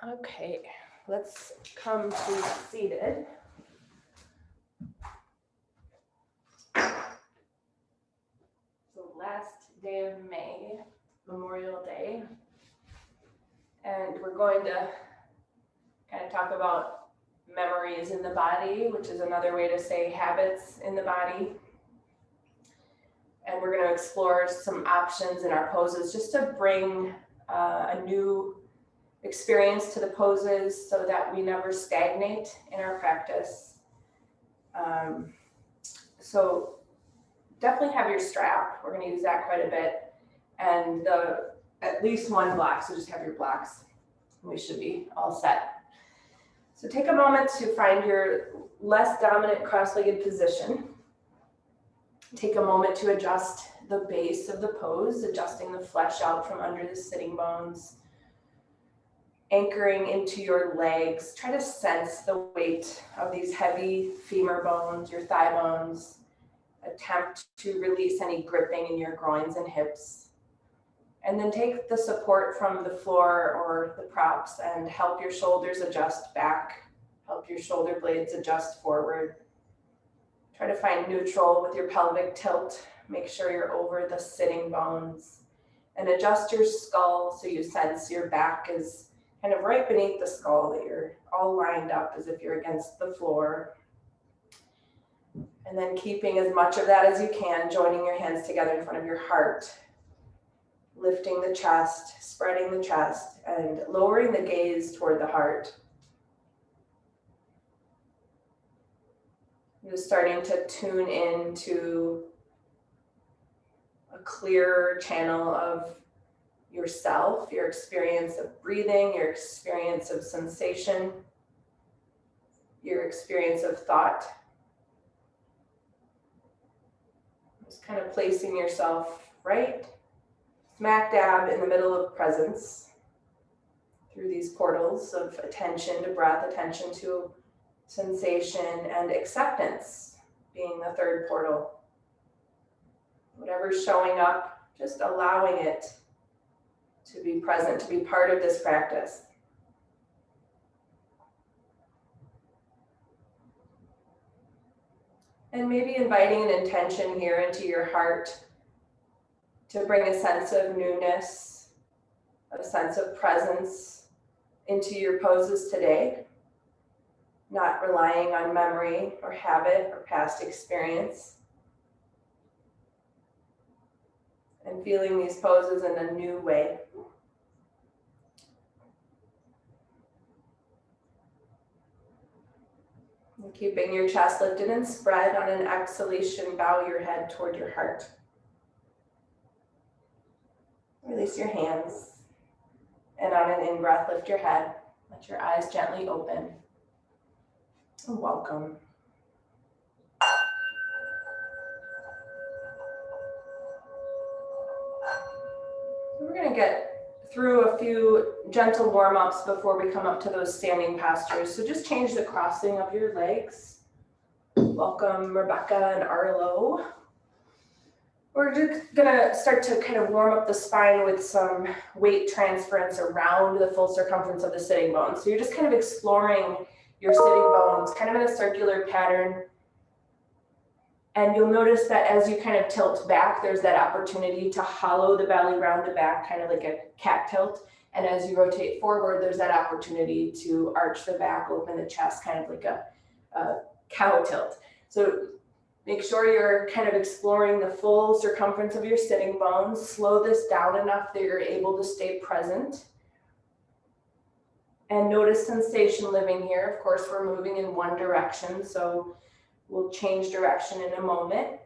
Okay, let's come to seated. So last day of May, Memorial Day, and we're going to kind of talk about memories in the body, which is another way to say habits in the body. And we're going to explore some options in our poses just to bring a new experience to the poses so that we never stagnate in our practice. So definitely have your strap. We're going to use that quite a bit. And at least one block, so just have your blocks. We should be all set. So take a moment to find your less dominant cross-legged position. Take a moment to adjust the base of the pose, adjusting the flesh out from under the sitting bones, anchoring into your legs. Try to sense the weight of these heavy femur bones, your thigh bones. Attempt to release any gripping in your groins and hips. And then take the support from the floor or the props and help your shoulders adjust back, help your shoulder blades adjust forward. Try to find neutral with your pelvic tilt. Make sure you're over the sitting bones. And adjust your skull so you sense your back is kind of right beneath the skull, that you're all lined up as if you're against the floor. And then keeping as much of that as you can, joining your hands together in front of your heart. Lifting the chest, spreading the chest, and lowering the gaze toward the heart. Just starting to tune into a clearer channel of yourself, your experience of breathing, your experience of sensation, your experience of thought. Just kind of placing yourself right smack dab in the middle of presence through these portals of attention to breath, attention to sensation, and acceptance being the third portal. Whatever's showing up, just allowing it to be present, to be part of this practice. And maybe inviting an intention here into your heart to bring a sense of newness, a sense of presence into your poses today, not relying on memory or habit or past experience, and feeling these poses in a new way. And keeping your chest lifted and spread, on an exhalation, bow your head toward your heart. Release your hands. And on an in-breath, lift your head. Let your eyes gently open. And welcome. We're going to get through a few gentle warm-ups before we come up to those standing postures. So just change the crossing of your legs. Welcome, Rebecca and Arlo. We're just gonna start to kind of warm up the spine with some weight transference around the full circumference of the sitting bones. So you're just kind of exploring your sitting bones, kind of in a circular pattern. And you'll notice that as you kind of tilt back, there's that opportunity to hollow the belly round the back, kind of like a cat tilt. And as you rotate forward, there's that opportunity to arch the back, open the chest, kind of like a cow tilt. So make sure you're kind of exploring the full circumference of your sitting bones. Slow this down enough that you're able to stay present. And notice sensation living here. Of course, we're moving in one direction, so we'll change direction in a moment.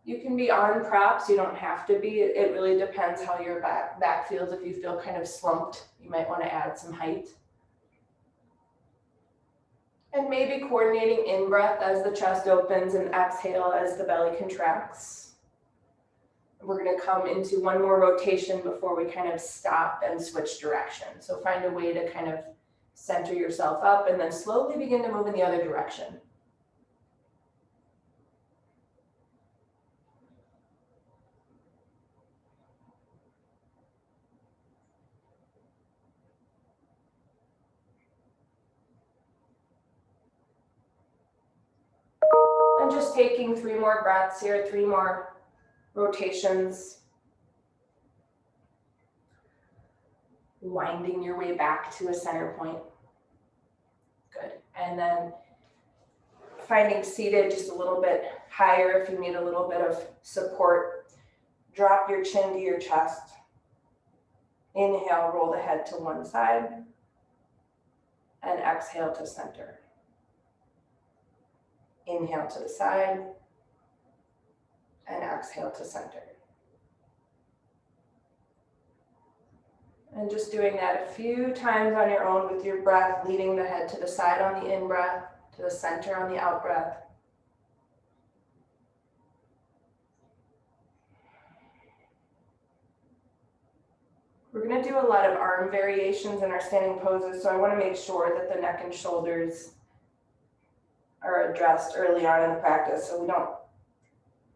You can be on props, you don't have to be. It really depends how your back feels. If you feel kind of slumped, you might want to add some height. And maybe coordinating in-breath as the chest opens and exhale as the belly contracts. We're going to come into one more rotation before we kind of stop and switch direction. So find a way to kind of center yourself up and then slowly begin to move in the other direction. then just taking 3 more breaths here, 3 more rotations. Winding your way back to a center point. Good. And then finding seated just a little bit higher if you need a little bit of support. Drop your chin to your chest. Inhale, roll the head to one side. And exhale to center. Inhale to the side. And exhale to center. And just doing that a few times on your own with your breath, leading the head to the side on the in-breath, to the center on the out-breath. We're going to do a lot of arm variations in our standing poses, so I want to make sure that the neck and shoulders are addressed early on in the practice so we don't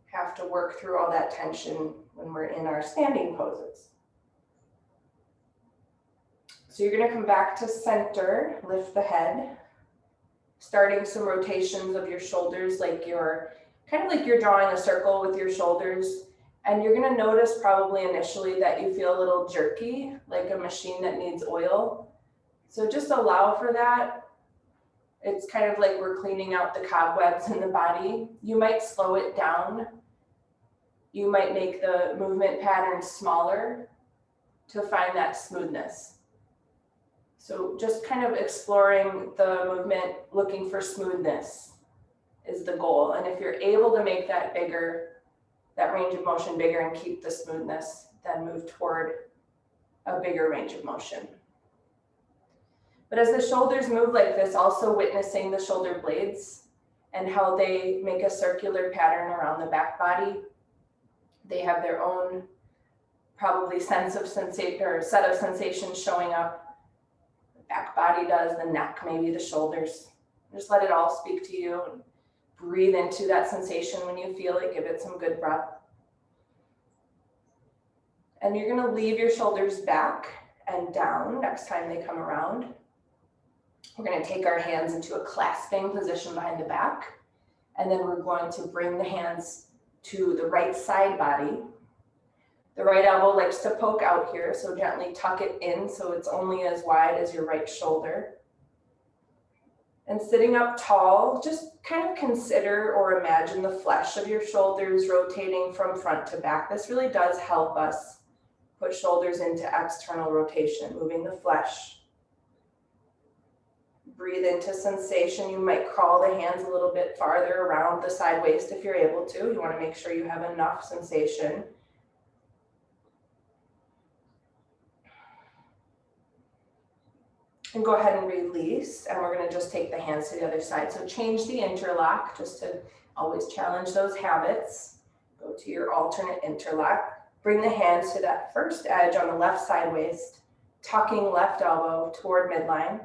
have to work through all that tension when we're in our standing poses. So you're going to come back to center, lift the head, starting some rotations of your shoulders like you're drawing a circle with your shoulders. And you're going to notice probably initially that you feel a little jerky, like a machine that needs oil. So just allow for that. It's kind of like we're cleaning out the cobwebs in the body. You might slow it down. You might make the movement pattern smaller to find that smoothness. So just kind of exploring the movement, looking for smoothness is the goal. And if you're able to make that bigger, that range of motion bigger and keep the smoothness, then move toward a bigger range of motion. But as the shoulders move like this, also witnessing the shoulder blades and how they make a circular pattern around the back body. They have their own probably sense of sensation or set of sensations showing up. The back body does, the neck, maybe the shoulders. Just let it all speak to you. Breathe into that sensation when you feel it. Give it some good breath. And you're going to leave your shoulders back and down next time they come around. We're going to take our hands into a clasping position behind the back. And then we're going to bring the hands to the right side body. The right elbow likes to poke out here, so gently tuck it in so it's only as wide as your right shoulder. And sitting up tall, just kind of consider or imagine the flesh of your shoulders rotating from front to back. This really does help us put shoulders into external rotation, moving the flesh. Breathe into sensation. You might crawl the hands a little bit farther around the side waist if you're able to. You want to make sure you have enough sensation. And go ahead and release, and we're going to just take the hands to the other side. So change the interlock, just to always challenge those habits. Go to your alternate interlock. Bring the hands to that first edge on the left side waist, tucking left elbow toward midline.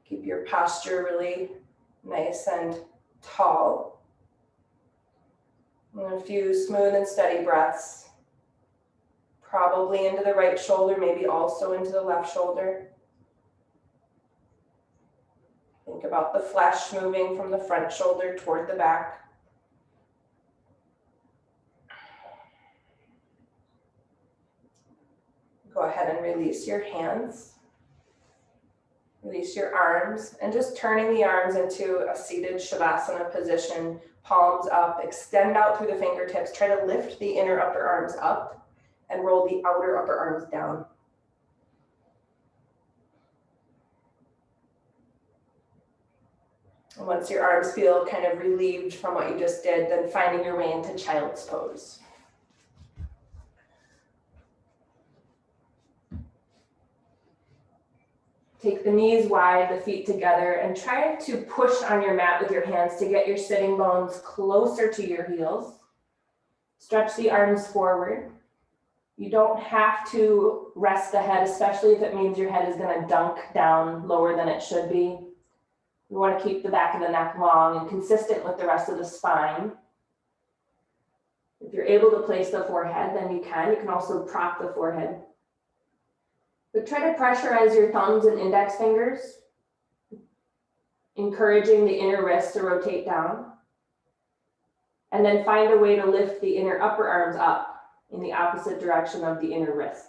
Keep your posture really nice and tall. And a few smooth and steady breaths. Probably into the right shoulder, maybe also into the left shoulder. Think about the flesh moving from the front shoulder toward the back. Go ahead and release your hands. Release your arms, and just turning the arms into a seated Shavasana position, palms up, extend out through the fingertips. Try to lift the inner upper arms up and roll the outer upper arms down. And once your arms feel kind of relieved from what you just did, then finding your way into child's pose. Take the knees wide, the feet together, and try to push on your mat with your hands to get your sitting bones closer to your heels. Stretch the arms forward. You don't have to rest the head, especially if it means your head is going to dunk down lower than it should be. You want to keep the back of the neck long and consistent with the rest of the spine. If you're able to place the forehead, then you can. You can also prop the forehead. But try to pressurize your thumbs and index fingers, encouraging the inner wrist to rotate down. And then find a way to lift the inner upper arms up in the opposite direction of the inner wrist.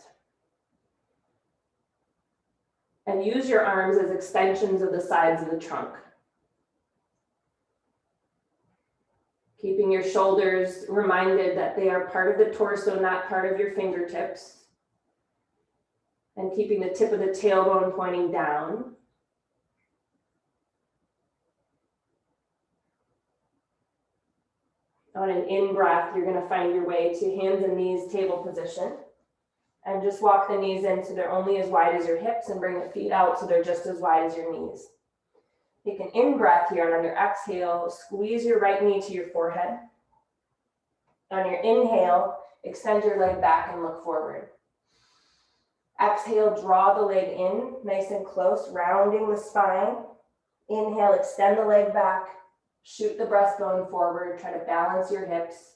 And use your arms as extensions of the sides of the trunk. Keeping your shoulders reminded that they are part of the torso, not part of your fingertips. And keeping the tip of the tailbone pointing down. On an in-breath, you're going to find your way to hands and knees, table position. And just walk the knees in so they're only as wide as your hips, and bring the feet out so they're just as wide as your knees. Take an in-breath here, and on your exhale, squeeze your right knee to your forehead. On your inhale, extend your leg back and look forward. Exhale, draw the leg in, nice and close, rounding the spine. Inhale, extend the leg back. Shoot the breastbone forward, try to balance your hips.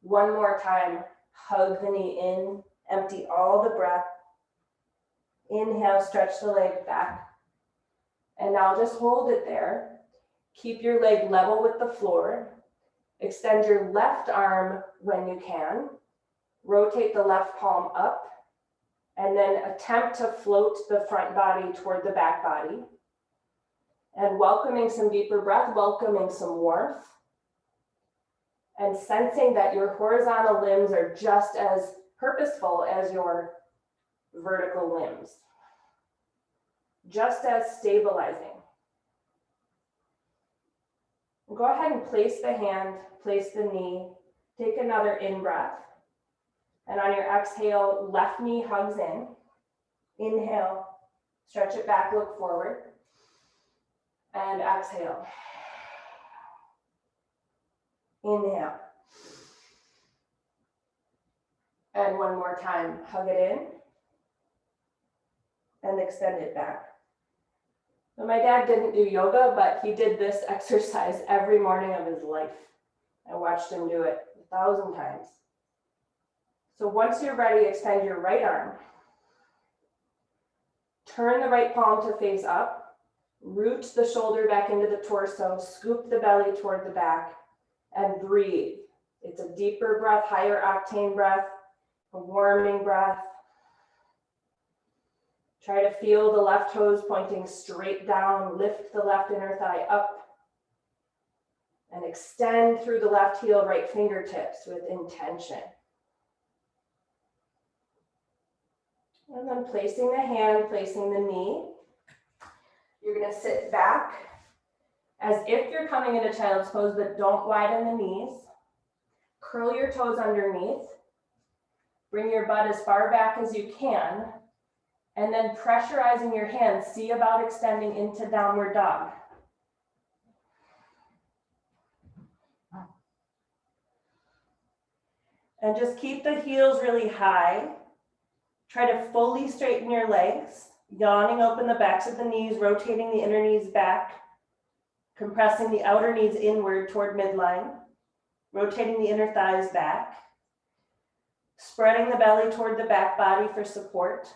One more time, hug the knee in, empty all the breath. Inhale, stretch the leg back. And now just hold it there. Keep your leg level with the floor. Extend your left arm when you can. Rotate the left palm up. And then attempt to float the front body toward the back body. And welcoming some deeper breath, welcoming some warmth. And sensing that your horizontal limbs are just as purposeful as your vertical limbs. Just as stabilizing. Go ahead and place the hand, place the knee. Take another in-breath. And on your exhale, left knee hugs in. Inhale, stretch it back, look forward. And exhale. Inhale. And one more time, hug it in. And extend it back. So my dad didn't do yoga, but he did this exercise every morning of his life. I watched him do it 1,000 times. So once you're ready, extend your right arm. Turn the right palm to face up. Root the shoulder back into the torso. Scoop the belly toward the back. And breathe. It's a deeper breath, higher octane breath, a warming breath. Try to feel the left toes pointing straight down. Lift the left inner thigh up. And extend through the left heel, right fingertips with intention. And then placing the hand, placing the knee. You're going to sit back as if you're coming into child's pose, but don't widen the knees. Curl your toes underneath. Bring your butt as far back as you can. And then pressurizing your hands, see about extending into downward dog. And just keep the heels really high. Try to fully straighten your legs, yawning open the backs of the knees, rotating the inner knees back, compressing the outer knees inward toward midline, rotating the inner thighs back, spreading the belly toward the back body for support,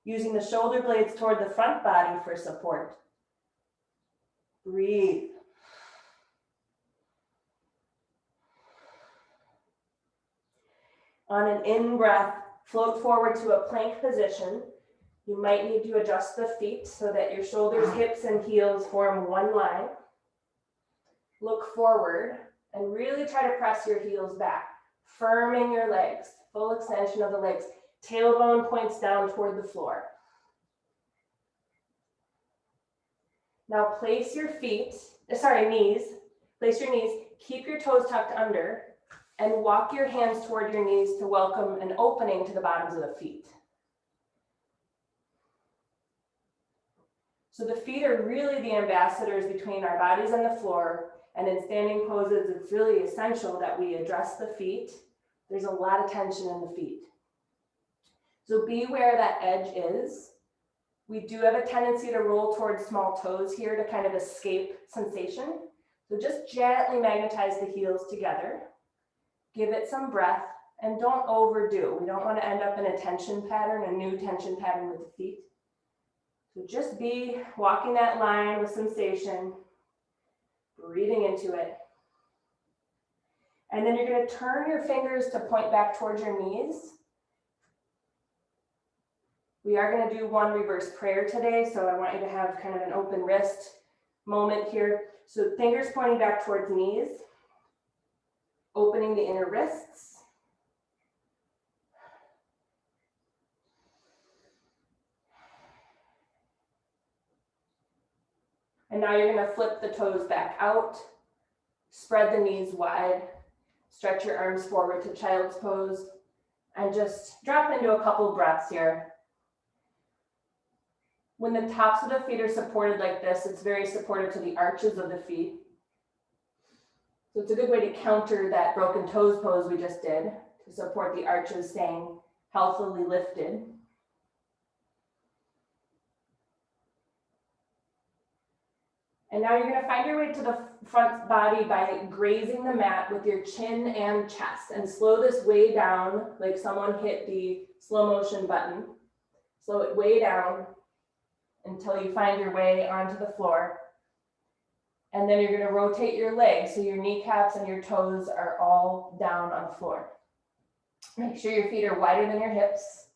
using the shoulder blades toward the front body for support. Breathe. On an in-breath, float forward to a plank position. You might need to adjust the feet so that your shoulders, hips, and heels form one line. Look forward and really try to press your heels back, firming your legs, full extension of the legs. Tailbone points down toward the floor. Now place your knees, place your knees, keep your toes tucked under, and walk your hands toward your knees to welcome an opening to the bottoms of the feet. So the feet are really the ambassadors between our bodies and the floor, and in standing poses, it's really essential that we address the feet. There's a lot of tension in the feet. So be where that edge is. We do have a tendency to roll towards small toes here to kind of escape sensation. So just gently magnetize the heels together. Give it some breath and don't overdo. We don't want to end up in a tension pattern, a new tension pattern with the feet. So just be walking that line with sensation, breathing into it. And then you're going to turn your fingers to point back towards your knees. We are going to do one reverse prayer today, so I want you to have kind of an open wrist moment here. So fingers pointing back towards knees, opening the inner wrists. And now you're going to flip the toes back out, spread the knees wide, stretch your arms forward to child's pose, and just drop into a couple breaths here. When the tops of the feet are supported like this, it's very supportive to the arches of the feet. So it's a good way to counter that broken toes pose we just did, to support the arches staying healthily lifted. And now you're going to find your way to the front body by grazing the mat with your chin and chest, and slow this way down like someone hit the slow motion button. Slow it way down until you find your way onto the floor. And then you're going to rotate your legs so your kneecaps and your toes are all down on the floor. Make sure your feet are wider than your hips.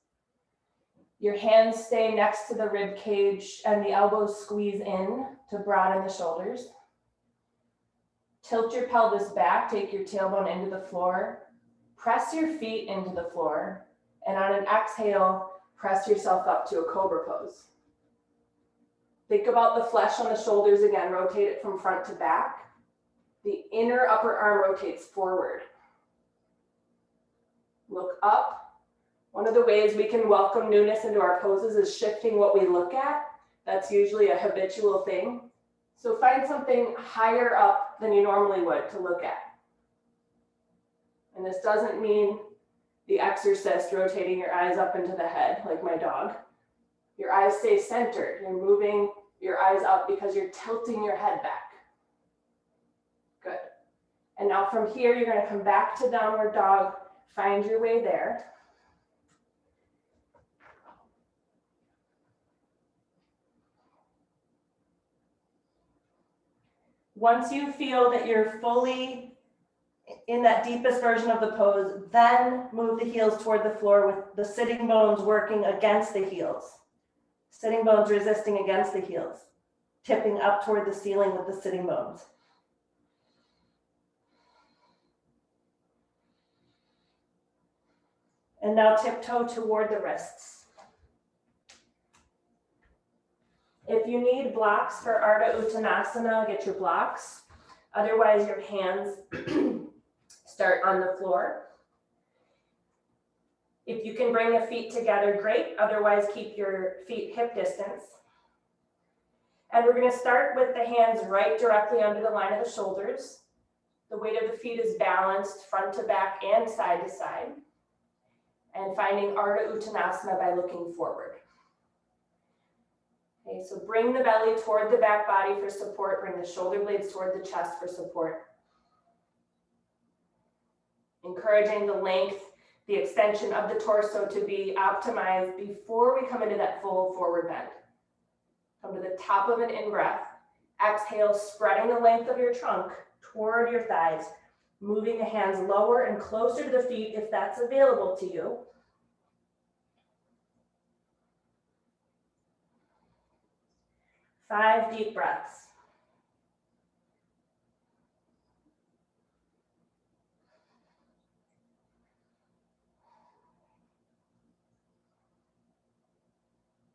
Your hands stay next to the rib cage and the elbows squeeze in to broaden the shoulders. Tilt your pelvis back, take your tailbone into the floor. Press your feet into the floor. And on an exhale, press yourself up to a cobra pose. Think about the flesh on the shoulders again. Rotate it from front to back. The inner upper arm rotates forward. Look up. One of the ways we can welcome newness into our poses is shifting what we look at. That's usually a habitual thing. So find something higher up than you normally would to look at. And this doesn't mean the exorcist rotating your eyes up into the head like my dog. Your eyes stay centered. You're moving your eyes up because you're tilting your head back. Good. And now from here, you're going to come back to downward dog. Find your way there. Once you feel that you're fully in that deepest version of the pose, then move the heels toward the floor with the sitting bones working against the heels. Sitting bones resisting against the heels, tipping up toward the ceiling with the sitting bones. And now tiptoe toward the wrists. If you need blocks for Ardha Uttanasana, get your blocks. Otherwise, your hands start on the floor. If you can bring the feet together, great. Otherwise, keep your feet hip distance. And we're going to start with the hands right directly under the line of the shoulders. The weight of the feet is balanced front to back and side to side. And finding Ardha Uttanasana by looking forward. Okay, so bring the belly toward the back body for support. Bring the shoulder blades toward the chest for support. Encouraging the length, the extension of the torso to be optimized before we come into that full forward bend. Come to the top of an in-breath. Exhale, spreading the length of your trunk toward your thighs. Moving the hands lower and closer to the feet if that's available to you. 5 deep breaths.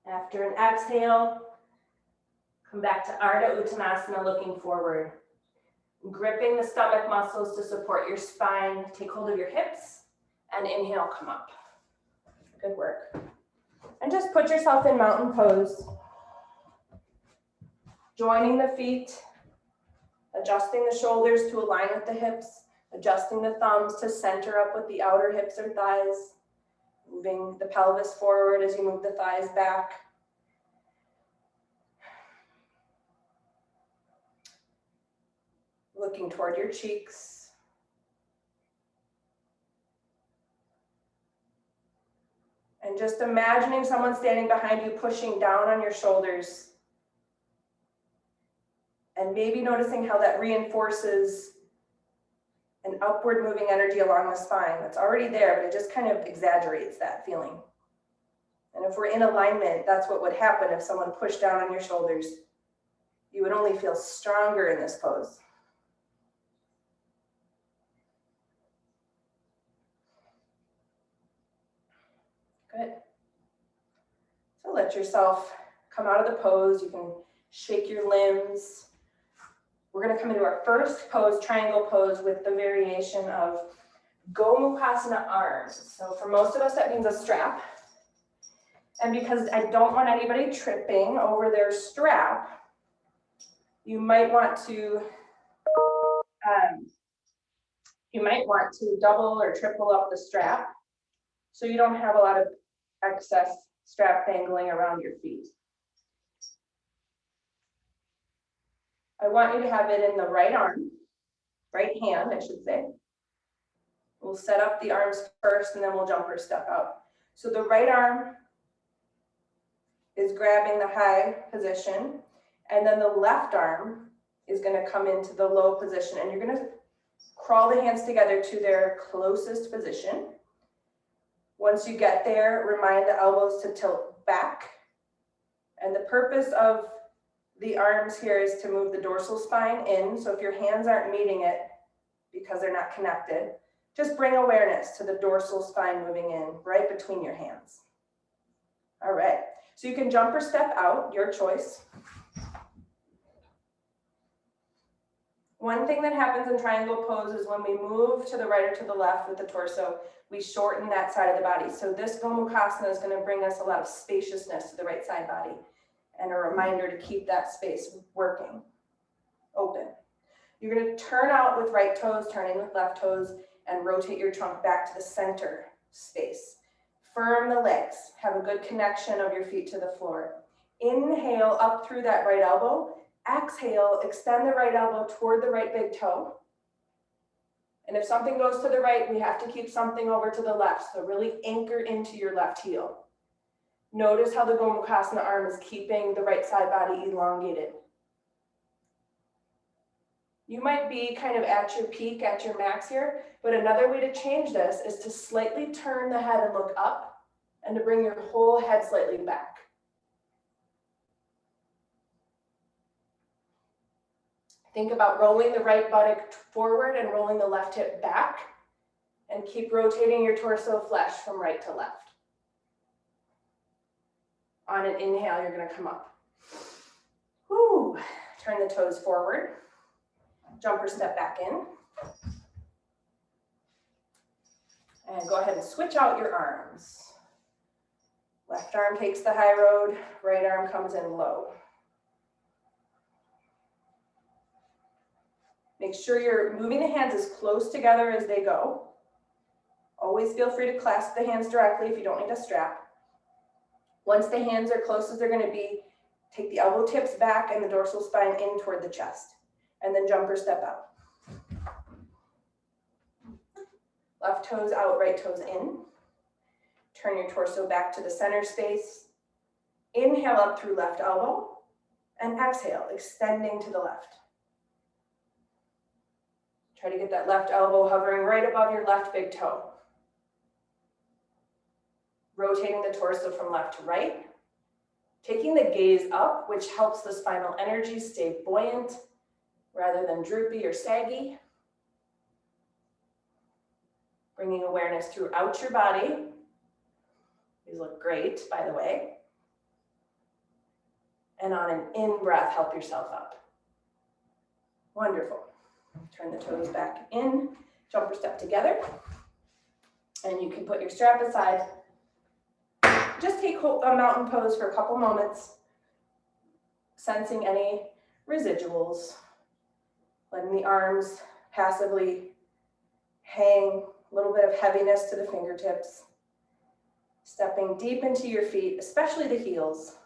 After an exhale, come back to Ardha Uttanasana, looking forward. Gripping the stomach muscles to support your spine. Take hold of your hips and inhale, come up. Good work. And just put yourself in mountain pose. Joining the feet, adjusting the shoulders to align with the hips, adjusting the thumbs to center up with the outer hips or thighs, moving the pelvis forward as you move the thighs back. Looking toward your cheeks. And just imagining someone standing behind you pushing down on your shoulders. And maybe noticing how that reinforces an upward moving energy along the spine that's already there, but it just kind of exaggerates that feeling. And if we're in alignment, that's what would happen if someone pushed down on your shoulders. You would only feel stronger in this pose. Good. So let yourself come out of the pose. You can shake your limbs. We're going to come into our first pose, triangle pose, with the variation of Gomukhasana arms. So for most of us, that means a strap. And because I don't want anybody tripping over their strap, you might want to double or triple up the strap so you don't have a lot of excess strap dangling around your feet. I want you to have it in the right arm, right hand, I should say. We'll set up the arms first and then we'll jumper step out. So the right arm is grabbing the high position, and then the left arm is going to come into the low position, and you're going to crawl the hands together to their closest position. Once you get there, remind the elbows to tilt back. And the purpose of the arms here is to move the dorsal spine in. So if your hands aren't meeting it because they're not connected, just bring awareness to the dorsal spine moving in right between your hands. All right, so you can jump or step out, your choice. One thing that happens in triangle pose is when we move to the right or to the left with the torso, we shorten that side of the body. So this Gomukhasana is going to bring us a lot of spaciousness to the right side body, and a reminder to keep that space working, open. You're going to turn out with right toes, turn in with left toes, and rotate your trunk back to the center space. Firm the legs, have a good connection of your feet to the floor. Inhale up through that right elbow. Exhale, extend the right elbow toward the right big toe. And if something goes to the right, we have to keep something over to the left. So really anchor into your left heel. Notice how the Gomukhasana arm is keeping the right side body elongated. You might be kind of at your peak, at your max here, but another way to change this is to slightly turn the head and look up, and to bring your whole head slightly back. Think about rolling the right buttock forward and rolling the left hip back, and keep rotating your torso flesh from right to left. On an inhale, you're going to come up. Woo. Turn the toes forward. Jumper step back in. And go ahead and switch out your arms. Left arm takes the high road, right arm comes in low. Make sure you're moving the hands as close together as they go. Always feel free to clasp the hands directly if you don't need a strap. Once the hands are close as they're going to be, take the elbow tips back and the dorsal spine in toward the chest. And then jumper step out. Left toes out, right toes in. Turn your torso back to the center space. Inhale up through left elbow. And exhale, extending to the left. Try to get that left elbow hovering right above your left big toe. Rotating the torso from left to right. Taking the gaze up, which helps the spinal energy stay buoyant rather than droopy or saggy. Bringing awareness throughout your body. These look great, by the way. And on an in-breath, help yourself up. Wonderful. Turn the toes back in, jumper step together. And you can put your strap aside. Just take a mountain pose for a couple moments, sensing any residuals, letting the arms passively hang, a little bit of heaviness to the fingertips, stepping deep into your feet, especially the heels,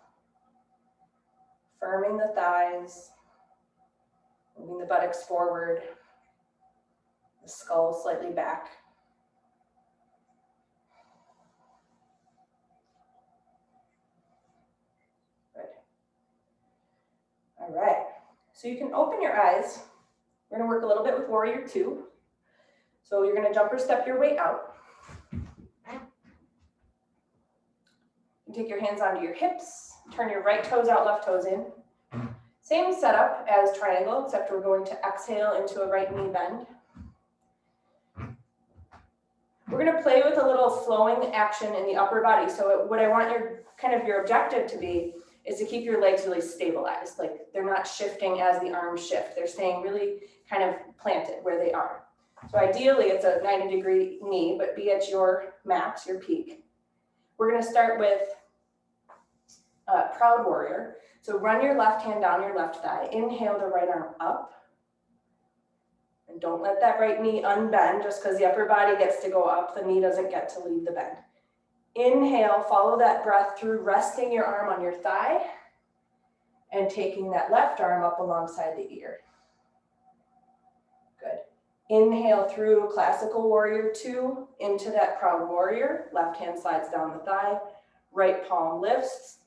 firming the thighs, moving the buttocks forward, the skull slightly back. All right, so you can open your eyes. We're gonna work a little bit with warrior two. So you're gonna jumper step your way out. You take your hands onto your hips, turn your right toes out, left toes in. Same setup as triangle, except we're going to exhale into a right knee bend. We're gonna play with a little flowing action in the upper body. So what I want your objective to be is to keep your legs really stabilized. Like they're not shifting as the arms shift. They're staying really kind of planted where they are. So ideally it's a 90-degree knee, but be at your max, your peak. We're gonna start with proud warrior. So run your left hand down your left thigh. Inhale the right arm up. And don't let that right knee unbend just because the upper body gets to go up. The knee doesn't get to leave the bend. Inhale, follow that breath through, resting your arm on your thigh and taking that left arm up alongside the ear. Good. Inhale through classical warrior 2 into that proud warrior. Left hand slides down the thigh. Right palm lifts.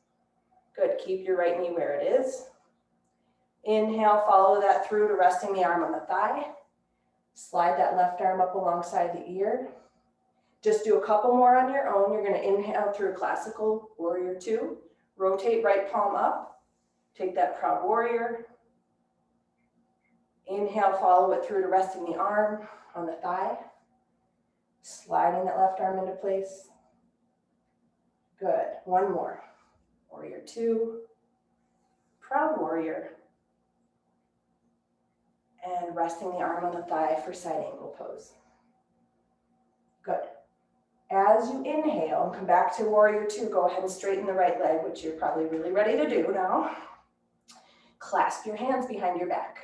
Good. Keep your right knee where it is. Inhale, follow that through to resting the arm on the thigh. Slide that left arm up alongside the ear. Just do a couple more on your own. You're going to inhale through classical warrior 2. Rotate right palm up. Take that proud warrior. Inhale, follow it through to resting the arm on the thigh. Sliding that left arm into place. Good. One more. Warrior 2. Proud warrior. And resting the arm on the thigh for side angle pose. Good. As you inhale and come back to warrior 2, go ahead and straighten the right leg, which you're probably really ready to do now. Clasp your hands behind your back.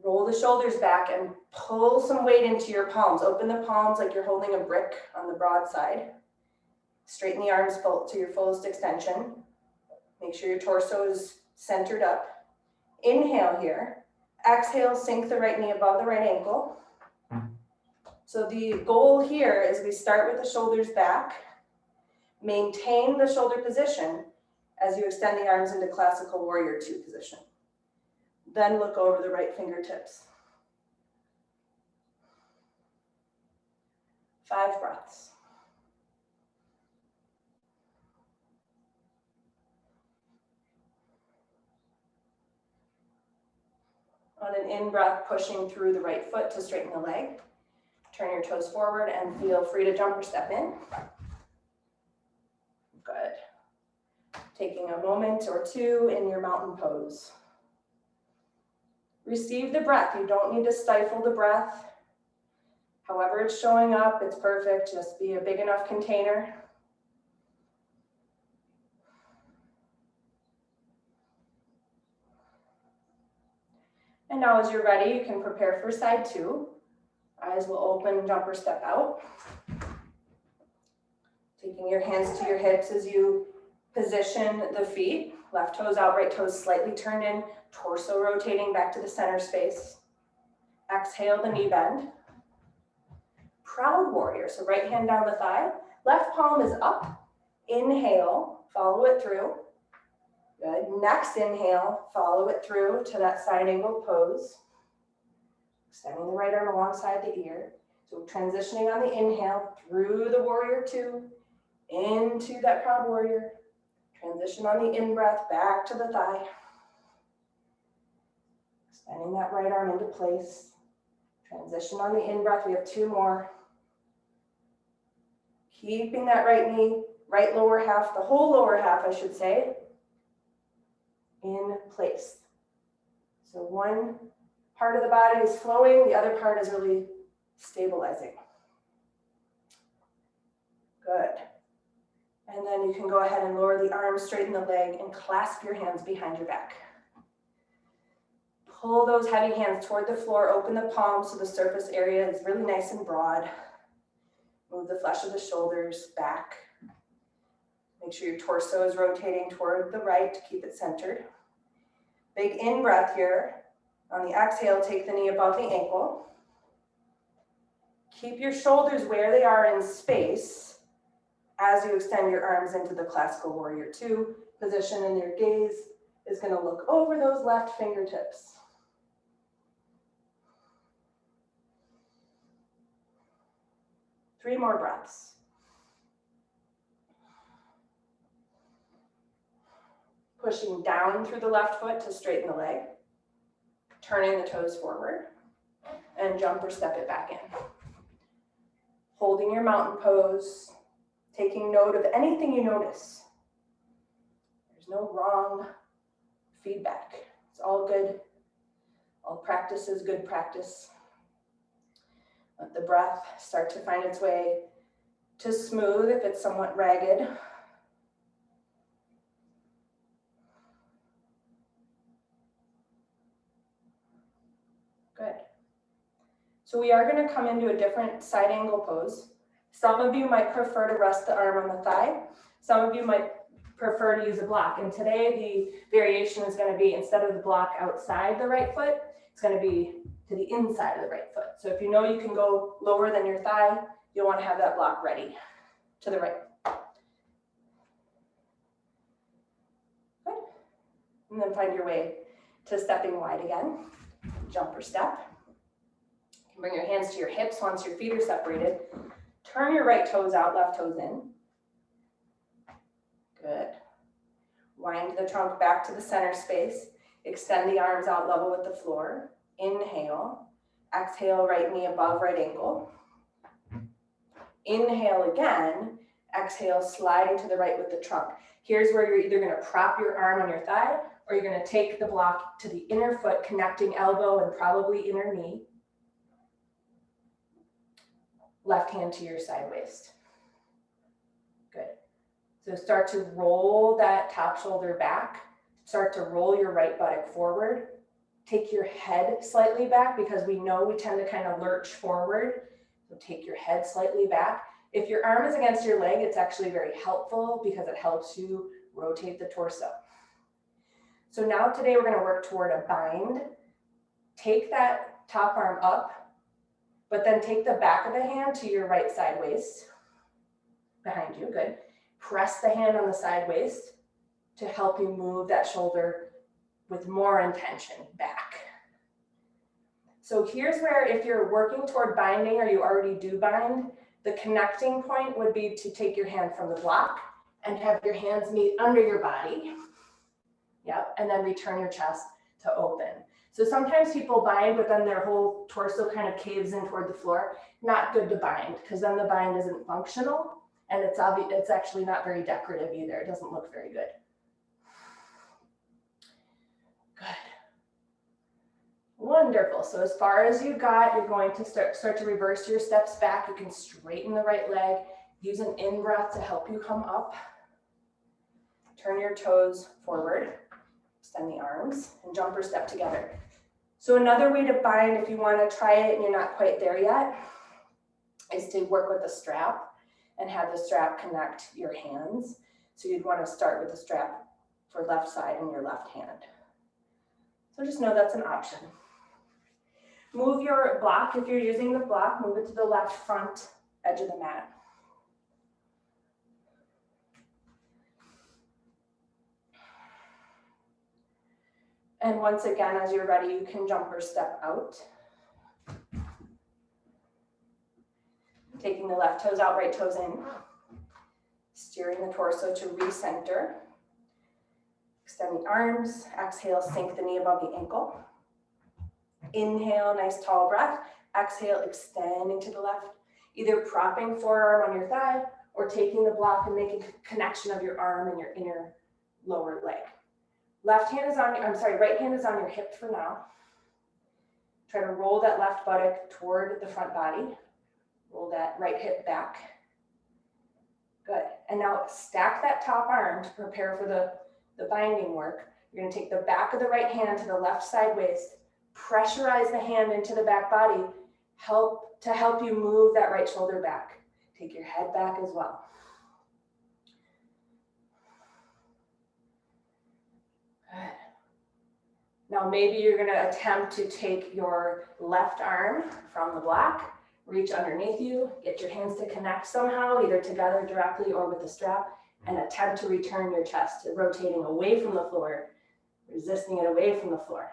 Roll the shoulders back and pull some weight into your palms. Open the palms like you're holding a brick on the broad side. Straighten the arms to your fullest extension. Make sure your torso is centered up. Inhale here. Exhale, sink the right knee above the right ankle. So the goal here is we start with the shoulders back. Maintain the shoulder position as you extend the arms into classical warrior 2 position. Then look over the right fingertips. 5 breaths. On an in-breath, pushing through the right foot to straighten the leg. Turn your toes forward and feel free to jump or step in. Good. Taking a moment or two in your mountain pose. Receive the breath. You don't need to stifle the breath. However it's showing up, it's perfect. Just be a big enough container. And now as you're ready, you can prepare for side 2. Eyes will open, jump or step out. Taking your hands to your hips as you position the feet. Left toes out, right toes slightly turned in, torso rotating back to the center space. Exhale the knee bend. Proud warrior, so right hand down the thigh. Left palm is up. Inhale, follow it through. Good. Next inhale, follow it through to that side angle pose. Extending the right arm alongside the ear. So transitioning on the inhale through the warrior 2 into that proud warrior. Transition on the in-breath back to the thigh. Extending that right arm into place. Transition on the in-breath. We have 2 more. Keeping that right knee, right lower half, the whole lower half, I should say, in place. So one part of the body is flowing, the other part is really stabilizing. Good. And then you can go ahead and lower the arms, straighten the leg, and clasp your hands behind your back. Pull those heavy hands toward the floor, open the palms so the surface area is really nice and broad. Move the flesh of the shoulders back. Make sure your torso is rotating toward the right to keep it centered. Big in-breath here. On the exhale, take the knee above the ankle. Keep your shoulders where they are in space as you extend your arms into the classical warrior 2 position, and your gaze is going to look over those left fingertips. 3 more breaths. Pushing down through the left foot to straighten the leg. Turning the toes forward. And jump or step it back in. Holding your mountain pose. Taking note of anything you notice. There's no wrong feedback. It's all good. All practice is good practice. Let the breath start to find its way to smooth if it's somewhat ragged. Good. So we are going to come into a different side angle pose. Some of you might prefer to rest the arm on the thigh. Some of you might prefer to use a block. And today the variation is going to be, instead of the block outside the right foot, it's going to be to the inside of the right foot. So if you know you can go lower than your thigh, you'll want to have that block ready to the right. Good. And then find your way to stepping wide again. Jump or step. You can bring your hands to your hips once your feet are separated. Turn your right toes out, left toes in. Good. Wind the trunk back to the center space. Extend the arms out level with the floor. Inhale. Exhale, right knee above right ankle. Inhale again. Exhale, sliding to the right with the trunk. Here's where you're either going to prop your arm on your thigh, or you're going to take the block to the inner foot, connecting elbow and probably inner knee. Left hand to your side waist. Good. So start to roll that top shoulder back. Start to roll your right buttock forward. Take your head slightly back, because we know we tend to kind of lurch forward. So take your head slightly back. If your arm is against your leg, it's actually very helpful because it helps you rotate the torso. So now today we're going to work toward a bind. Take that top arm up, but then take the back of the hand to your right side waist. Behind you, good. Press the hand on the side waist to help you move that shoulder with more intention back. So here's where, if you're working toward binding or you already do bind, the connecting point would be to take your hand from the block and have your hands meet under your body. Yep, and then return your chest to open. So sometimes people bind, but then their whole torso kind of caves in toward the floor. Not good to bind, because then the bind isn't functional, and it's actually not very decorative either. It doesn't look very good. Good. Wonderful. So as far as you got, you're going to start to reverse your steps back. You can straighten the right leg. Use an in-breath to help you come up. Turn your toes forward. Extend the arms and jump or step together. So another way to bind, if you want to try it and you're not quite there yet, is to work with a strap and have the strap connect your hands. So you'd want to start with the strap for left side in your left hand. So just know that's an option. Move your block, if you're using the block, move it to the left front edge of the mat. And once again, as you're ready, you can jump or step out. Taking the left toes out, right toes in. Steering the torso to recenter. Extend the arms. Exhale, sink the knee above the ankle. Inhale, nice tall breath. Exhale, extending to the left. Either propping forearm on your thigh or taking the block and making a connection of your arm and your inner lower leg. Right hand is on your hip for now. Try to roll that left buttock toward the front body. Roll that right hip back. Good. And now stack that top arm to prepare for the binding work. You're going to take the back of the right hand to the left side waist. Pressurize the hand into the back body. To help you move that right shoulder back. Take your head back as well. Now maybe you're going to attempt to take your left arm from the block, reach underneath you, get your hands to connect somehow, either together directly or with the strap, and attempt to return your chest to rotating away from the floor, resisting it away from the floor.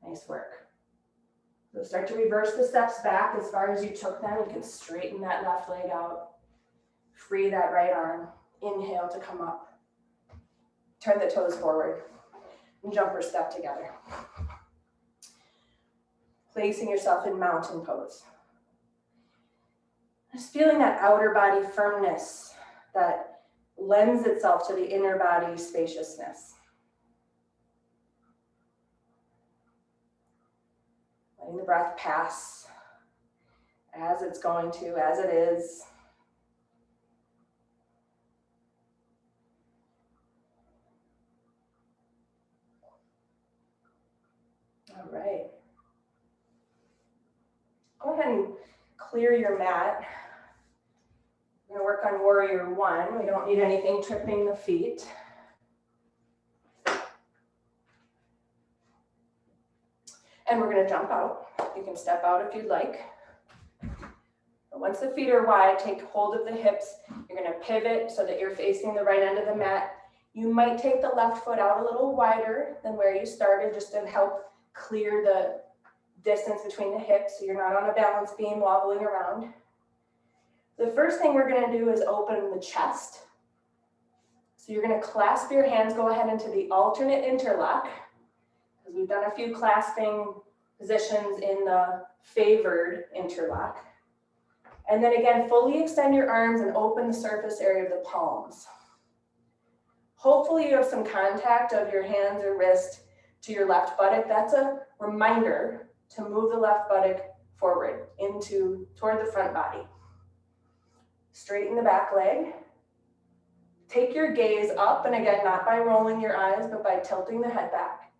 Nice work. So start to reverse the steps back as far as you took them. You can straighten that left leg out. Free that right arm. Inhale to come up. Turn the toes forward. And jumper step together. Placing yourself in mountain pose. Just feeling that outer body firmness that lends itself to the inner body spaciousness. Letting the breath pass as it's going to, as it is. All right. Go ahead and clear your mat. We're going to work on warrior one. We don't need anything tripping the feet. And we're going to jump out. You can step out if you'd like. But once the feet are wide, take hold of the hips. You're going to pivot so that you're facing the right end of the mat. You might take the left foot out a little wider than where you started, just to help clear the distance between the hips so you're not on a balance beam wobbling around. The first thing we're going to do is open the chest. So you're going to clasp your hands, go ahead into the alternate interlock, because we've done a few clasping positions in the favored interlock. And then again, fully extend your arms and open the surface area of the palms. Hopefully you have some contact of your hands or wrist to your left buttock. That's a reminder to move the left buttock forward toward the front body. Straighten the back leg. Take your gaze up, and again, not by rolling your eyes, but by tilting the head back.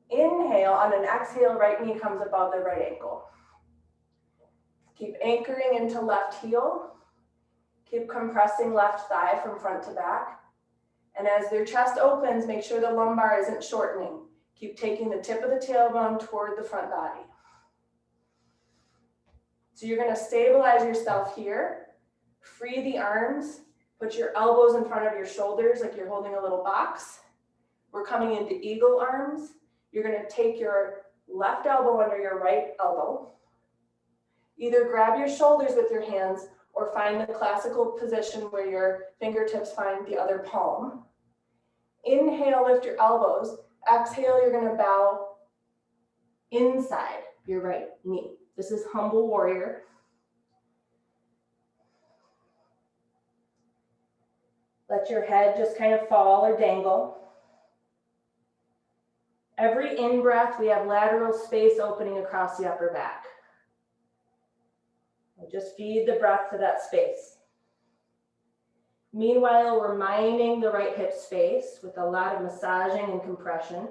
Inhale, on an exhale, right knee comes above the right ankle. Keep anchoring into left heel. Keep compressing left thigh from front to back. And as your chest opens, make sure the lumbar isn't shortening. Keep taking the tip of the tailbone toward the front body. So you're going to stabilize yourself here. Free the arms. Put your elbows in front of your shoulders like you're holding a little box. We're coming into eagle arms. You're going to take your left elbow under your right elbow. Either grab your shoulders with your hands or find the classical position where your fingertips find the other palm. Inhale, lift your elbows. Exhale, you're going to bow inside your right knee. This is humble warrior. Let your head just kind of fall or dangle. Every in-breath, we have lateral space opening across the upper back. Just feed the breath to that space. Meanwhile, we're minding the right hip space with a lot of massaging and compression.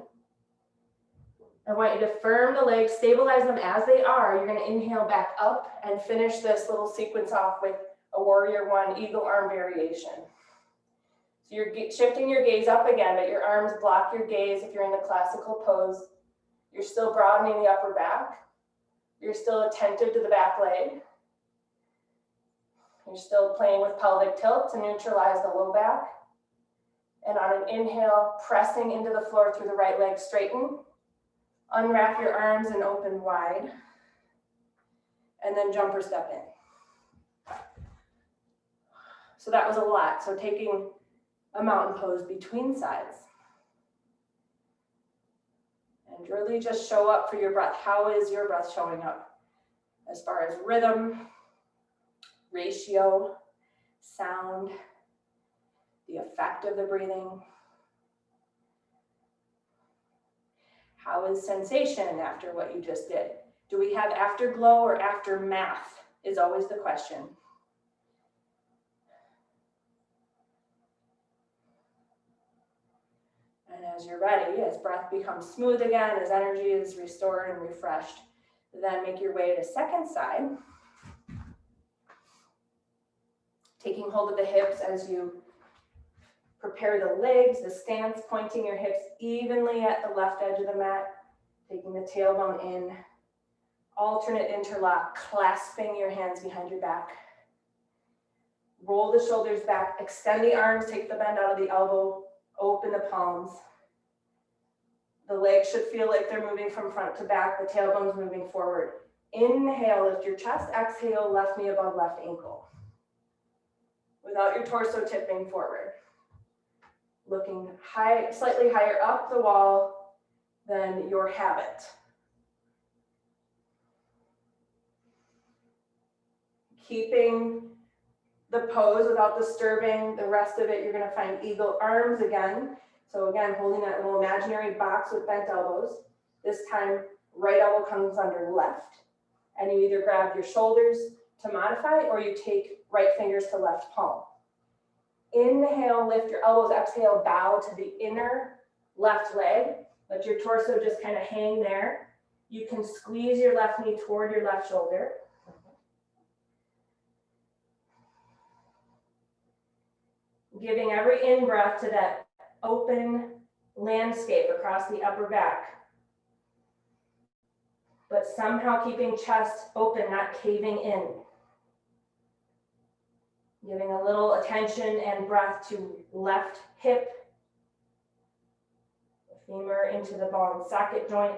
I want you to firm the legs, stabilize them as they are. You're going to inhale back up and finish this little sequence off with a warrior one eagle arm variation. So you're shifting your gaze up again, but your arms block your gaze if you're in the classical pose. You're still broadening the upper back. You're still attentive to the back leg. You're still playing with pelvic tilt to neutralize the low back. And on an inhale, pressing into the floor through the right leg, straighten. Unwrap your arms and open wide. And then jumper step in. So that was a lot. So taking a mountain pose between sides. And really just show up for your breath. How is your breath showing up? As far as rhythm, ratio, sound, the effect of the breathing. How is sensation after what you just did? Do we have afterglow or aftermath is always the question. And as you're ready, as breath becomes smooth again, as energy is restored and refreshed, then make your way to second side. Taking hold of the hips as you prepare the legs, the stance, pointing your hips evenly at the left edge of the mat, taking the tailbone in, alternate interlock, clasping your hands behind your back. Roll the shoulders back, extend the arms, take the bend out of the elbow, open the palms. The legs should feel like they're moving from front to back, the tailbone's moving forward. Inhale, lift your chest. Exhale, left knee above left ankle. Without your torso tipping forward. Looking high, slightly higher up the wall than your habit. Keeping the pose without disturbing the rest of it. You're going to find eagle arms again. So again, holding that little imaginary box with bent elbows. This time, right elbow comes under left. And you either grab your shoulders to modify, or you take right fingers to left palm. Inhale, lift your elbows. Exhale, bow to the inner left leg. Let your torso just kind of hang there. You can squeeze your left knee toward your left shoulder. Giving every in-breath to that open landscape across the upper back. But somehow keeping chest open, not caving in. Giving a little attention and breath to left hip. The femur into the ball and socket joint.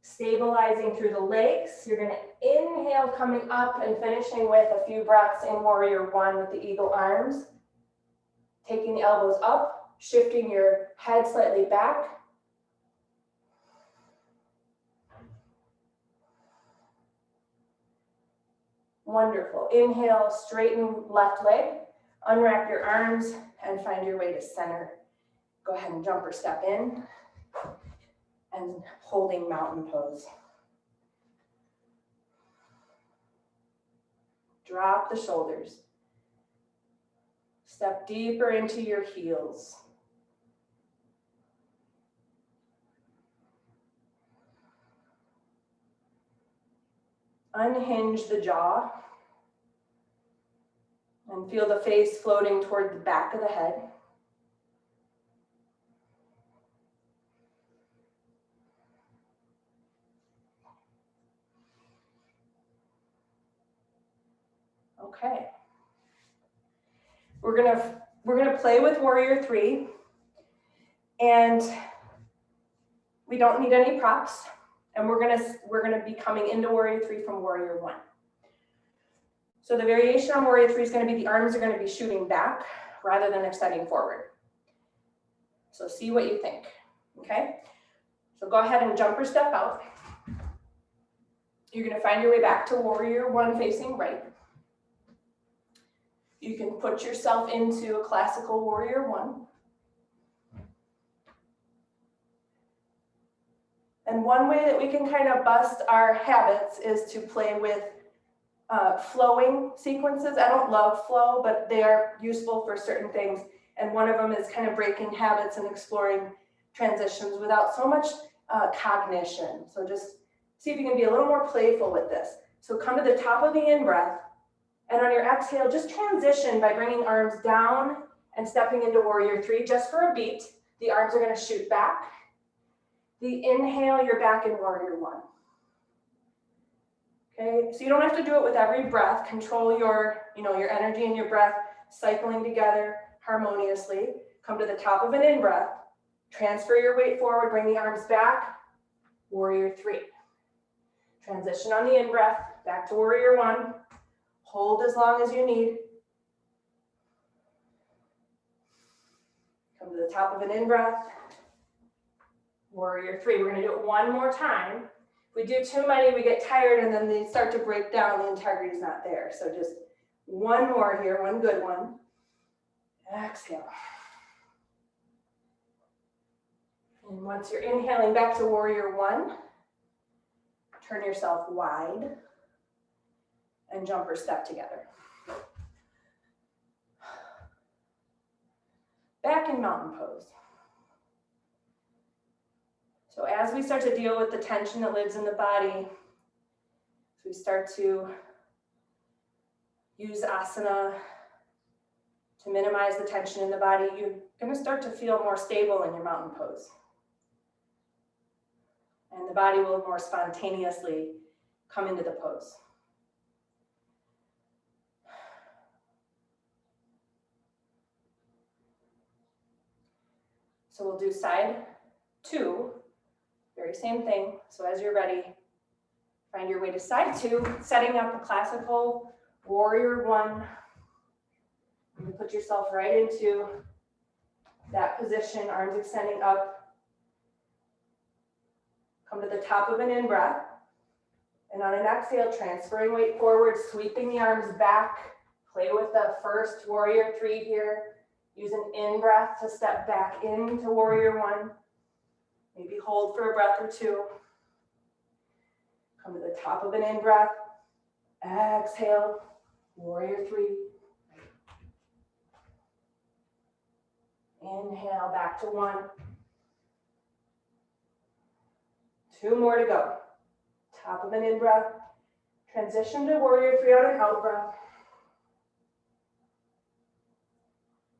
Stabilizing through the legs. You're going to inhale coming up and finishing with a few breaths in warrior one with the eagle arms. Taking the elbows up, shifting your head slightly back. Wonderful. Inhale, straighten left leg, unwrap your arms, and find your way to center. Go ahead and jump or step in, and holding mountain pose. Drop the shoulders. Step deeper into your heels. Unhinge the jaw and feel the face floating toward the back of the head. Okay. We're gonna play with warrior three, and we don't need any props. And we're gonna be coming into warrior three from warrior one. So the variation on warrior three is gonna be the arms are gonna be shooting back rather than extending forward. So see what you think, okay? So go ahead and jump or step out. You're gonna find your way back to warrior one facing right. You can put yourself into a classical warrior one. And one way that we can kind of bust our habits is to play with flowing sequences. I don't love flow, but they are useful for certain things. And one of them is kind of breaking habits and exploring transitions without so much cognition. So just see if you can be a little more playful with this. So come to the top of the in-breath, and on your exhale, just transition by bringing arms down and stepping into warrior three just for a beat. The arms are going to shoot back. The inhale, you're back in warrior one. Okay, so you don't have to do it with every breath. Control your energy and your breath cycling together harmoniously. Come to the top of an in-breath. Transfer your weight forward, bring the arms back. Warrior three. Transition on the in-breath, back to warrior one. Hold as long as you need. Come to the top of an in-breath. Warrior three. We're going to do it one more time. If we do too many, we get tired and then they start to break down. The integrity is not there. So just one more here, one good one. Exhale. And once you're inhaling back to warrior one, turn yourself wide and jump or step together. Back in mountain pose. So as we start to deal with the tension that lives in the body, as we start to use asana to minimize the tension in the body, you're going to start to feel more stable in your mountain pose. And the body will more spontaneously come into the pose. So we'll do side two Very same thing. So as you're ready, find your way to side two, setting up a classical warrior one. You put yourself right into that position, arms extending up. Come to the top of an in-breath. And on an exhale, transferring weight forward, sweeping the arms back. Play with the first warrior three here. Use an in-breath to step back into warrior one. Maybe hold for a breath or two. Come to the top of an in-breath. Exhale, warrior three. Inhale, back to one. Two more to go. Top of an in-breath. Transition to warrior three on an out-breath.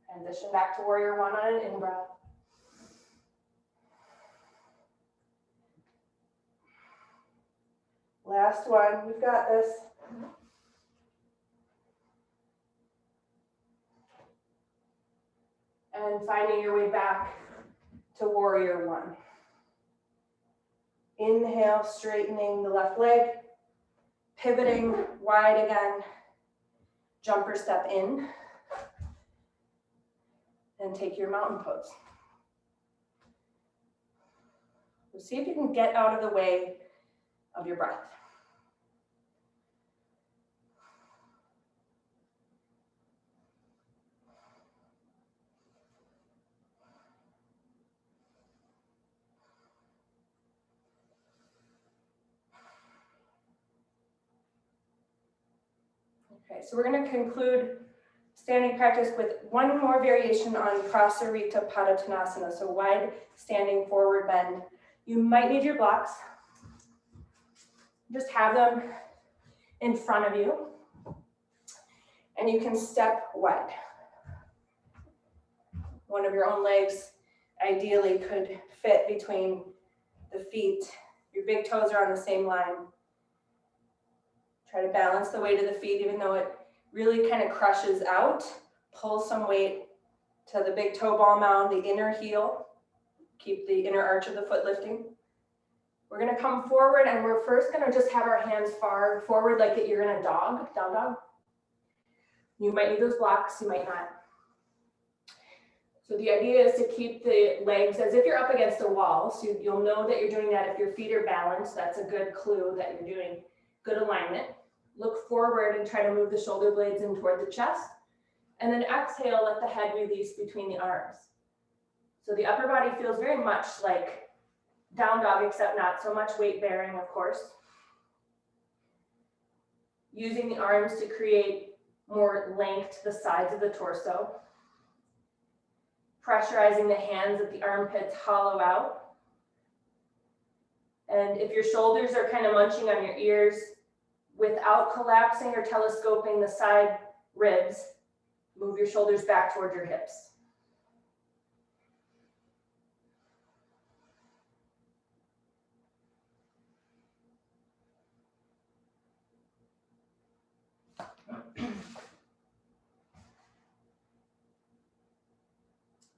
Transition back to warrior one on an in-breath. Last one, you've got this. And finding your way back to warrior one. Inhale, straightening the left leg, pivoting wide again, jumper step in, and take your mountain pose. So see if you can get out of the way of your breath. Okay, so we're going to conclude standing practice with one more variation on Prasarita Padottanasana, so wide standing forward bend. You might need your blocks. Just have them in front of you, and you can step wide. One of your own legs ideally could fit between the feet. Your big toes are on the same line. Try to balance the weight of the feet, even though it really kind of crushes out. Pull some weight to the big toe ball mound, the inner heel. Keep the inner arch of the foot lifting. We're going to come forward, and we're first going to just have our hands far forward like you're in a down dog. You might need those blocks, you might not. So the idea is to keep the legs as if you're up against a wall. So you'll know that you're doing that if your feet are balanced. That's a good clue that you're doing good alignment. Look forward and try to move the shoulder blades in toward the chest. And then exhale, let the head release between the arms. So the upper body feels very much like down dog, except not so much weight bearing, of course. Using the arms to create more length to the sides of the torso. Pressurizing the hands at the armpits, hollow out. And if your shoulders are kind of munching on your ears, without collapsing or telescoping the side ribs, move your shoulders back toward your hips.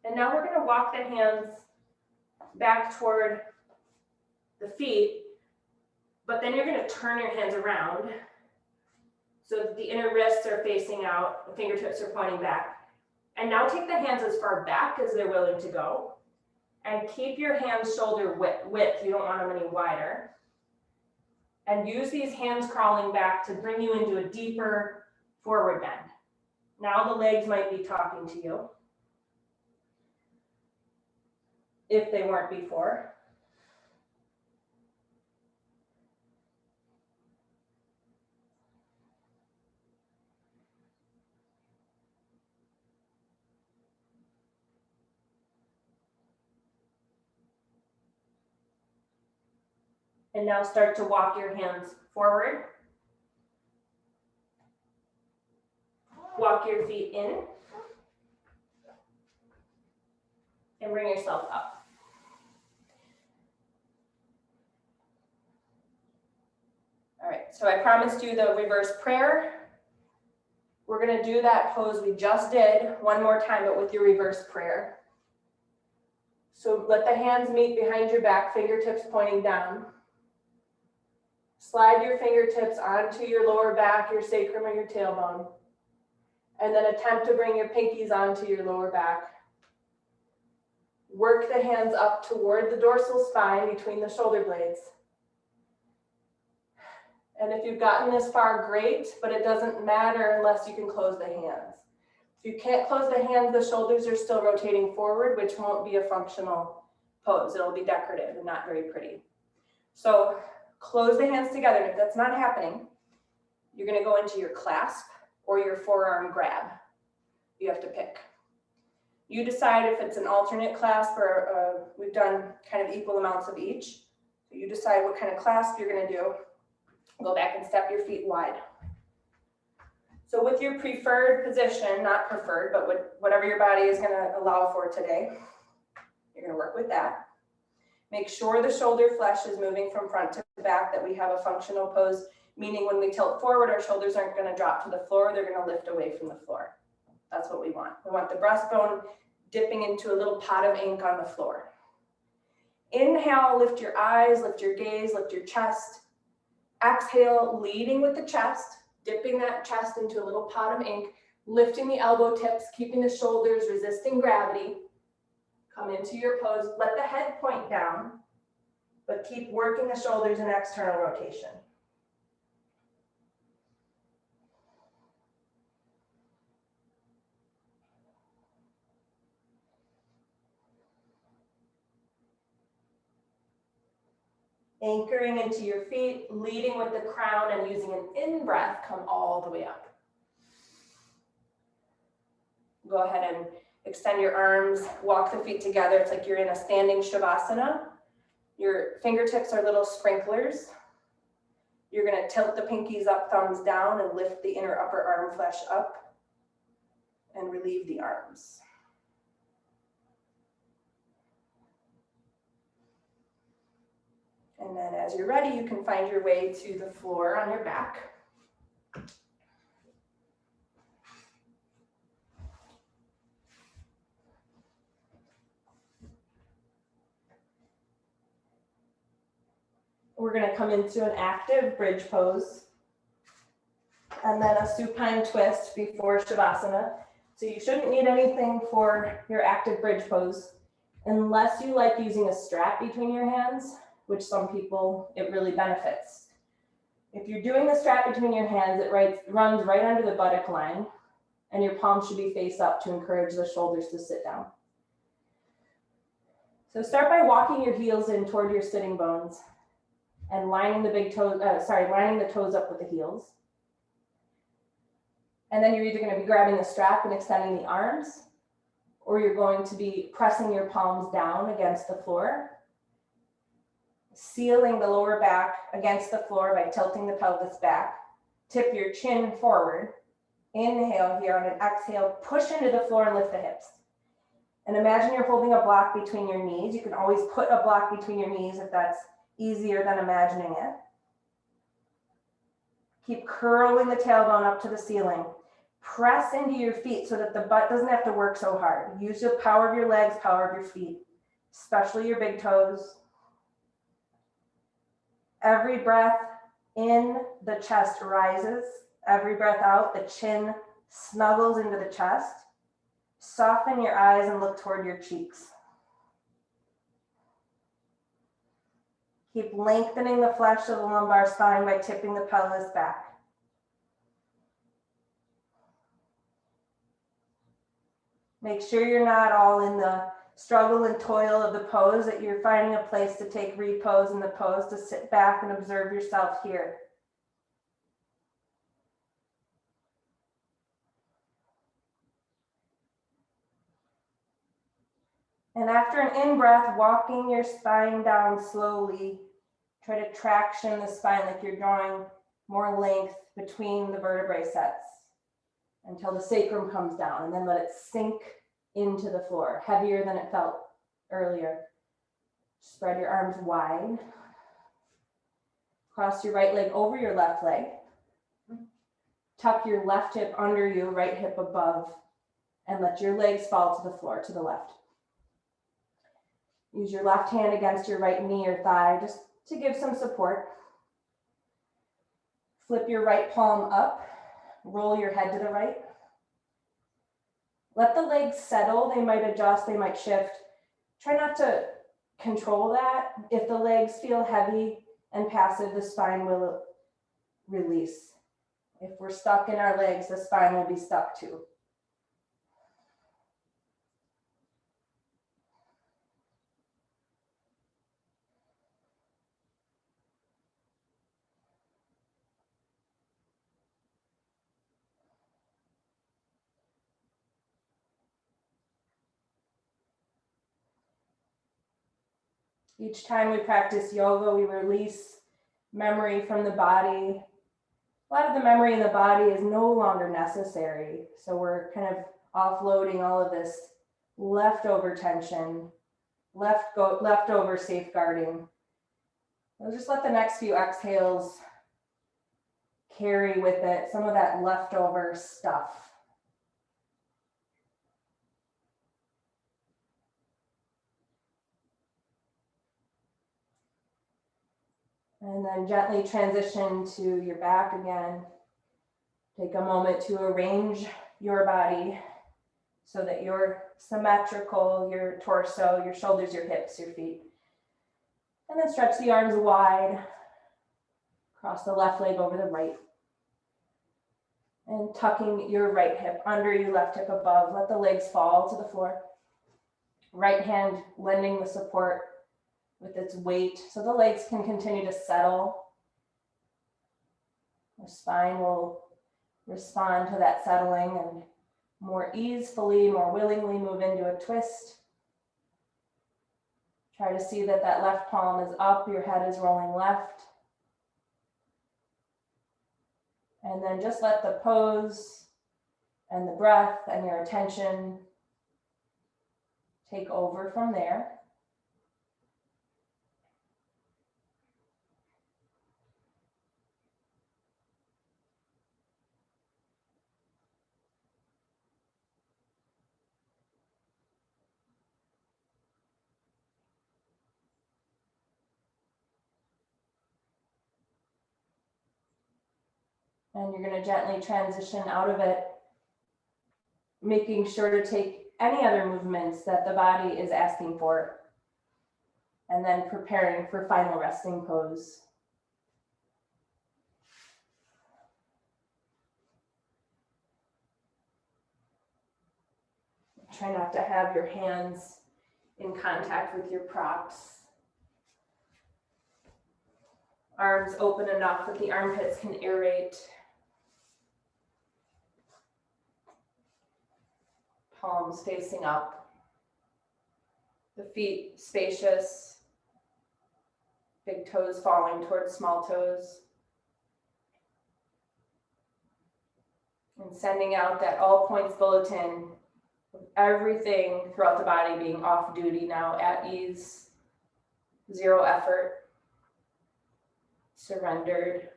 And now we're going to walk the hands back toward the feet, but then you're going to turn your hands around so that the inner wrists are facing out, the fingertips are pointing back. And now take the hands as far back as they're willing to go, and keep your hands shoulder width. You don't want them any wider. And use these hands crawling back to bring you into a deeper forward bend. Now the legs might be talking to you, if they weren't before. And now start to walk your hands forward. Walk your feet in. And bring yourself up. All right, so I promised you the reverse prayer. We're going to do that pose we just did one more time, but with your reverse prayer. So let the hands meet behind your back, fingertips pointing down. Slide your fingertips onto your lower back, your sacrum, or your tailbone. And then attempt to bring your pinkies onto your lower back. Work the hands up toward the dorsal spine between the shoulder blades. And if you've gotten this far, great, but it doesn't matter unless you can close the hands. If you can't close the hands, the shoulders are still rotating forward, which won't be a functional pose. It'll be decorative and not very pretty. So close the hands together. And if that's not happening, you're going to go into your clasp or your forearm grab. You have to pick. You decide if it's an alternate clasp or we've done kind of equal amounts of each. So you decide what kind of clasp you're going to do. Go back and step your feet wide. So with your preferred position, not preferred, but whatever your body is going to allow for today, you're going to work with that. Make sure the shoulder flesh is moving from front to back, that we have a functional pose, meaning when we tilt forward, our shoulders aren't going to drop to the floor, they're going to lift away from the floor. That's what we want. We want the breastbone dipping into a little pot of ink on the floor. Inhale, lift your eyes, lift your gaze, lift your chest. Exhale, leading with the chest, dipping that chest into a little pot of ink, lifting the elbow tips, keeping the shoulders, resisting gravity. Come into your pose. Let the head point down, but keep working the shoulders in external rotation. Anchoring into your feet, leading with the crown and using an in-breath, come all the way up. Go ahead and extend your arms, walk the feet together. It's like you're in a standing Shavasana. Your fingertips are little sprinklers. You're going to tilt the pinkies up, thumbs down, and lift the inner upper arm flesh up and relieve the arms. And then as you're ready, you can find your way to the floor on your back. We're going to come into an active bridge pose and then a supine twist before Shavasana. So you shouldn't need anything for your active bridge pose unless you like using a strap between your hands, which some people, it really benefits. If you're doing the strap between your hands, it runs right under the buttock line, and your palms should be face up to encourage the shoulders to sit down. So start by walking your heels in toward your sitting bones and lining the toes up with the heels. And then you're either going to be grabbing the strap and extending the arms, or you're going to be pressing your palms down against the floor, sealing the lower back against the floor by tilting the pelvis back. Tip your chin forward. Inhale here, and an exhale, push into the floor and lift the hips. And imagine you're holding a block between your knees. You can always put a block between your knees if that's easier than imagining it. Keep curling the tailbone up to the ceiling. Press into your feet so that the butt doesn't have to work so hard. Use the power of your legs, power of your feet, especially your big toes. Every breath in, the chest rises. Every breath out, the chin snuggles into the chest. Soften your eyes and look toward your cheeks. Keep lengthening the flesh of the lumbar spine by tipping the pelvis back. Make sure you're not all in the struggle and toil of the pose, that you're finding a place to take repose in the pose, to sit back and observe yourself here. And after an in-breath, walking your spine down slowly, try to traction the spine like you're drawing more length between the vertebrae sets until the sacrum comes down, and then let it sink into the floor, heavier than it felt earlier. Spread your arms wide. Cross your right leg over your left leg. Tuck your left hip under you, right hip above, and let your legs fall to the floor to the left. Use your left hand against your right knee or thigh just to give some support. Flip your right palm up, roll your head to the right. Let the legs settle, they might adjust, they might shift. Try not to control that. If the legs feel heavy and passive, the spine will release. If we're stuck in our legs, the spine will be stuck too. Each time we practice yoga, we release memory from the body. A lot of the memory in the body is no longer necessary. So we're kind of offloading all of this leftover tension, leftover safeguarding. We'll just let the next few exhales carry with it some of that leftover stuff. And then gently transition to your back again. Take a moment to arrange your body so that you're symmetrical, your torso, your shoulders, your hips, your feet. And then stretch the arms wide. Cross the left leg over the right. And tucking your right hip under you, left hip above. Let the legs fall to the floor. Right hand lending the support with its weight so the legs can continue to settle. The spine will respond to that settling and more easefully, more willingly move into a twist. Try to see that that left palm is up, your head is rolling left. And then just let the pose and the breath and your attention take over from there. And you're going to gently transition out of it, making sure to take any other movements that the body is asking for, and then preparing for final resting pose. Try not to have your hands in contact with your props. Arms open enough that the armpits can aerate. Palms facing up. The feet spacious. Big toes falling towards small toes. And sending out that all points bulletin of everything throughout the body being off duty now, at ease, zero effort, surrendered.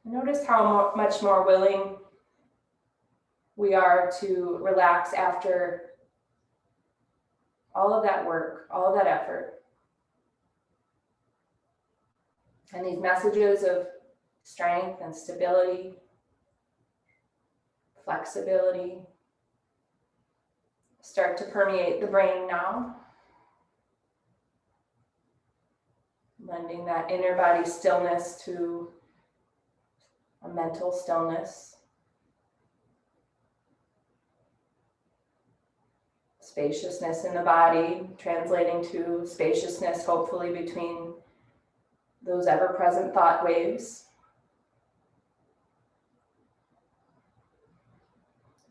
Notice how much more willing we are to relax after all of that work, all of that effort. And these messages of strength and stability, flexibility, start to permeate the brain now. Lending that inner body stillness to a mental stillness. Spaciousness in the body, translating to spaciousness, hopefully, between those ever-present thought waves.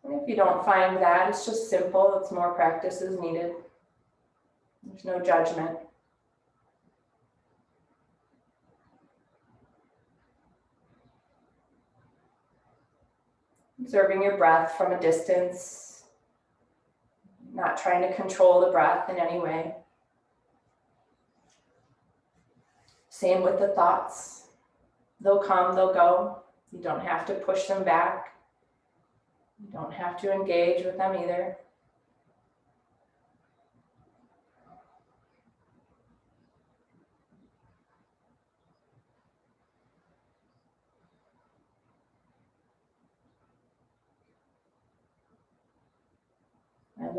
And if you don't find that, it's just simple, it's more practice is needed. There's no judgment. Observing your breath from a distance. Not trying to control the breath in any way. Same with the thoughts. They'll come, they'll go. You don't have to push them back. You don't have to engage with them either.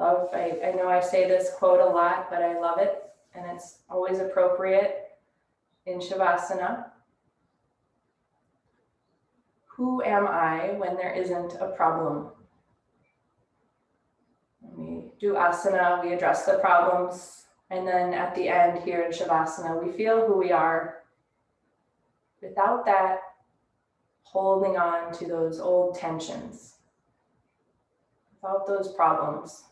I know I say this quote a lot, but I love it, and it's always appropriate in Shavasana. Who am I when there isn't a problem? When we do asana, we address the problems, and then at the end here in Shavasana, we feel who we are without that holding on to those old tensions, without those problems.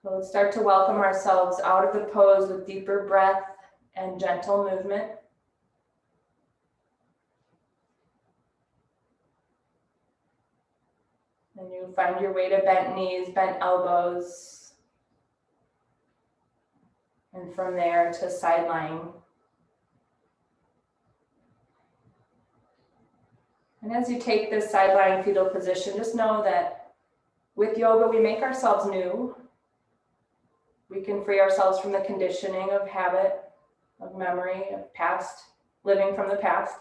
So let's start to welcome ourselves out of the pose with deeper breath and gentle movement. And you find your way to bent knees, bent elbows. And from there to side lying. And as you take this side lying fetal position, just know that with yoga, we make ourselves new. We can free ourselves from the conditioning of habit, of memory, of past, living from the past.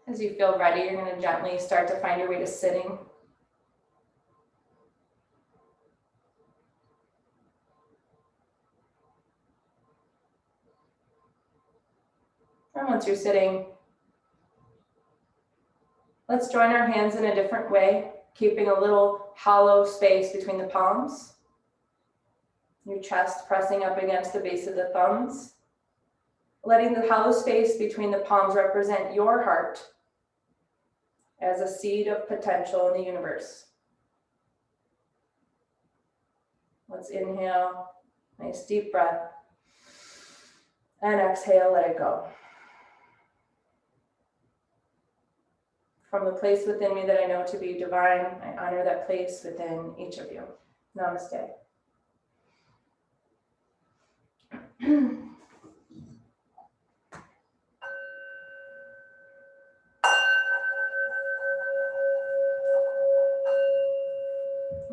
As you feel ready, you're going to gently start to find your way to sitting. And once you're sitting, let's join our hands in a different way, keeping a little hollow space between the palms. Your chest pressing up against the base of the thumbs. Letting the hollow space between the palms represent your heart as a seed of potential in the universe. Let's inhale, nice deep breath. And exhale, let it go. From the place within me that I know to be divine, I honor that place within each of you. Namaste.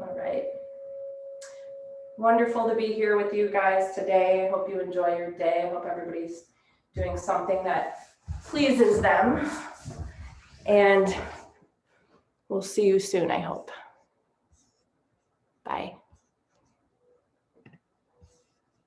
All right. Wonderful to be here with you guys today. I hope you enjoy your day. I hope everybody's doing something that pleases them. And we'll see you soon, I hope.